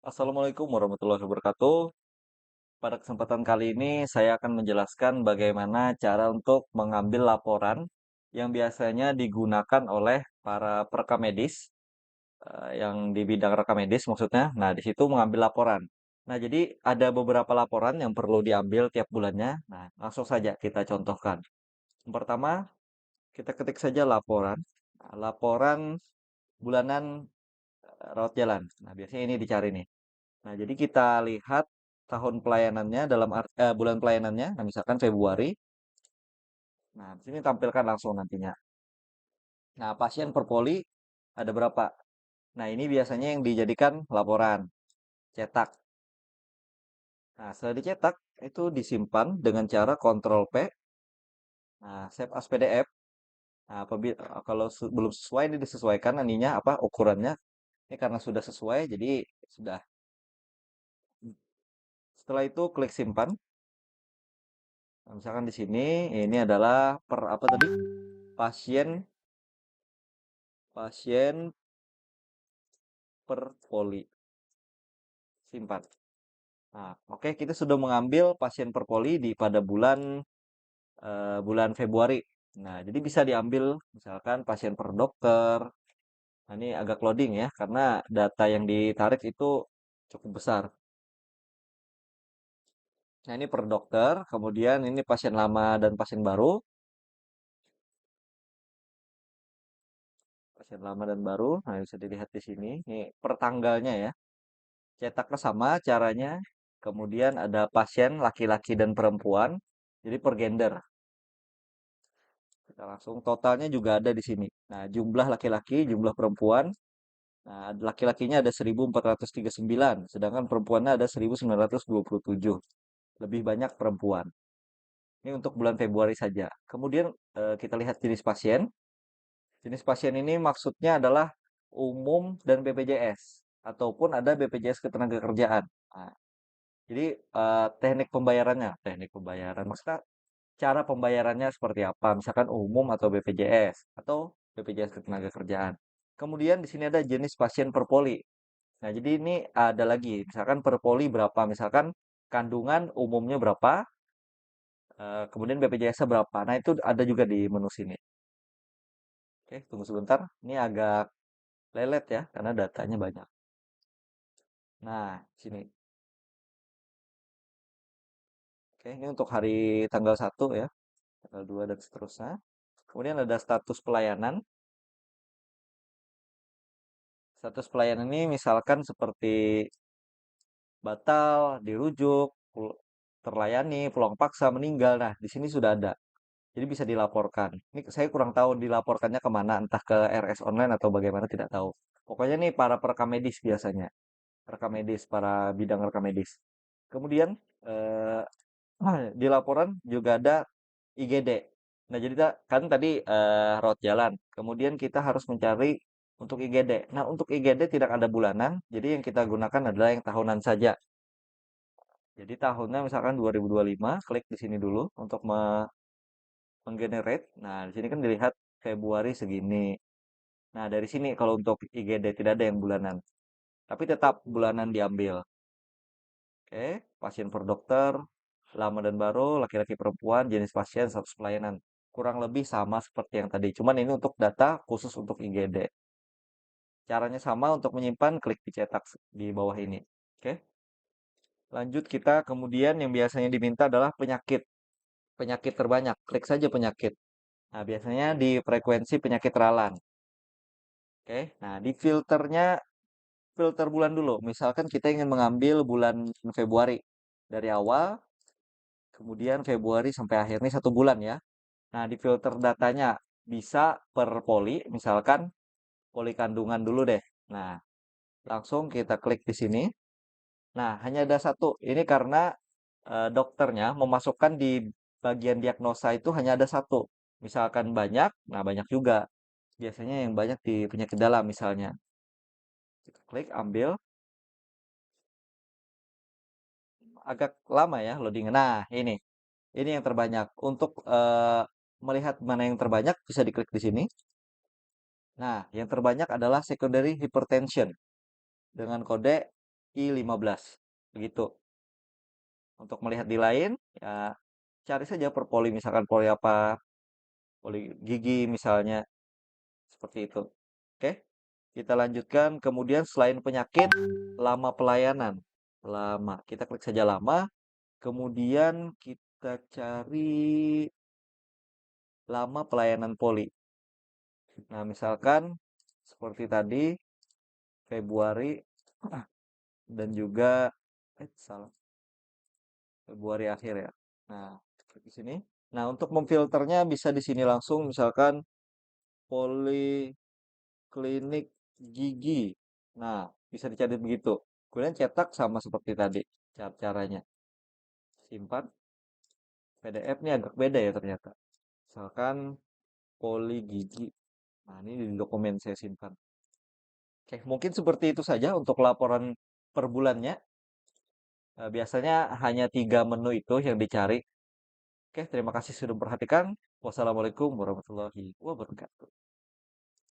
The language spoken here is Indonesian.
Assalamualaikum warahmatullahi wabarakatuh. Pada kesempatan kali ini saya akan menjelaskan bagaimana cara untuk mengambil laporan yang biasanya digunakan oleh para perekam medis, yang di bidang rekam medis maksudnya. Nah, di situ mengambil laporan. Nah, jadi ada beberapa laporan yang perlu diambil tiap bulannya. Nah, langsung saja kita contohkan. Yang pertama, kita ketik saja laporan. Nah, laporan bulanan rawat jalan. Nah, biasanya ini dicari nih. Nah, jadi kita lihat tahun pelayanannya bulan pelayanannya, nah misalkan Februari. Nah, di sini tampilkan langsung nantinya. Nah, pasien per poli ada berapa? Nah, ini biasanya yang dijadikan laporan cetak. Nah, setelah dicetak itu disimpan dengan cara Ctrl P. Nah, save as PDF. Nah, kalau belum sesuai ini disesuaikan ininya apa ukurannya. Ini karena sudah sesuai jadi sudah. Setelah itu klik simpan. Nah, misalkan di sini ini adalah per apa tadi? Pasien pasien per poli. Simpan. Nah, oke, kita sudah mengambil pasien per poli pada bulan Februari. Nah, jadi bisa diambil misalkan pasien per dokter. Nah, ini agak loading ya, karena data yang ditarik itu cukup besar. Nah, ini per dokter, kemudian ini pasien lama dan pasien baru. Pasien lama dan baru, nah bisa dilihat di sini. Ini per tanggalnya ya. Cetaknya sama caranya. Kemudian ada pasien laki-laki dan perempuan. Jadi per gender. Kita langsung totalnya juga ada di sini. Nah, jumlah laki-laki, jumlah perempuan. Nah, laki-lakinya ada 1439, sedangkan perempuannya ada 1927. Lebih banyak perempuan. Ini untuk bulan Februari saja. Kemudian kita lihat jenis pasien. Jenis pasien ini maksudnya adalah umum dan BPJS ataupun ada BPJS Ketenagakerjaan. Nah, jadi teknik pembayaran maksudnya cara pembayarannya seperti apa? Misalkan umum atau BPJS atau BPJS Ketenagakerjaan. Kemudian di sini ada jenis pasien per poli. Nah, jadi ini ada lagi, misalkan per poli berapa? Misalkan kandungan umumnya berapa, kemudian BPJS-nya berapa. Nah, itu ada juga di menu sini. Oke, tunggu sebentar. Ini agak lelet ya, karena datanya banyak. Nah, sini. Oke, ini untuk hari tanggal 1 ya, tanggal 2 dan seterusnya. Kemudian ada status pelayanan. Status pelayanan ini misalkan seperti batal, dirujuk, terlayani, pulang paksa, meninggal. Nah, di sini sudah ada. Jadi bisa dilaporkan. Ini saya kurang tahu dilaporkannya kemana, entah ke RS online atau bagaimana tidak tahu. Pokoknya nih para perekam medis biasanya, rekam medis, para bidang rekam medis. Kemudian eh, di laporan juga ada IGD. Nah jadi kan tadi rawat jalan. Kemudian kita harus mencari untuk IGD. Nah untuk IGD tidak ada bulanan, jadi yang kita gunakan adalah yang tahunan saja. Jadi tahunnya misalkan 2025, klik di sini dulu untuk menggenerate. Nah, di sini kan dilihat Februari segini. Nah, dari sini kalau untuk IGD tidak ada yang bulanan. Tapi tetap bulanan diambil. Oke, pasien per dokter, lama dan baru, laki-laki perempuan, jenis pasien, status pelayanan. Kurang lebih sama seperti yang tadi. Cuman ini untuk data khusus untuk IGD. Caranya sama untuk menyimpan, klik dicetak di bawah ini. Oke, lanjut kita kemudian yang biasanya diminta adalah penyakit. Penyakit terbanyak, klik saja penyakit. Nah, biasanya di frekuensi penyakit ralan. Oke, nah di filter bulan dulu. Misalkan kita ingin mengambil bulan Februari dari awal, kemudian Februari sampai akhir ini 1 bulan ya. Nah di filter datanya bisa per poli, misalkan poli kandungan dulu deh. Nah langsung kita klik di sini. Nah hanya ada satu. Ini karena dokternya memasukkan di bagian diagnosa itu hanya ada satu. Misalkan banyak, nah banyak juga. Biasanya yang banyak di penyakit dalam misalnya. Kita klik, ambil. Agak lama ya loading. Nah, ini yang terbanyak. Untuk melihat mana yang terbanyak bisa diklik di sini. Nah, yang terbanyak adalah secondary hypertension dengan kode I15. Begitu. Untuk melihat di lain, ya cari saja per poli, misalkan poli apa, poli gigi misalnya, seperti itu. Oke, kita lanjutkan. Kemudian selain penyakit, lama pelayanan. Lama, kita klik saja lama, kemudian kita cari lama pelayanan poli. Nah, misalkan seperti tadi, Februari dan juga, salah, Februari akhir ya. Nah, klik di sini. Nah, untuk memfilternya bisa di sini langsung, misalkan poliklinik gigi. Nah, bisa dicari begitu. Kemudian cetak sama seperti tadi caranya. Simpan. PDF ini agak beda ya ternyata. Misalkan poli gigi. Nah, ini di dokumen saya simpan. Oke, mungkin seperti itu saja untuk laporan per bulannya. Biasanya hanya 3 menu itu yang dicari. Oke, terima kasih sudah memperhatikan. Wassalamualaikum warahmatullahi wabarakatuh.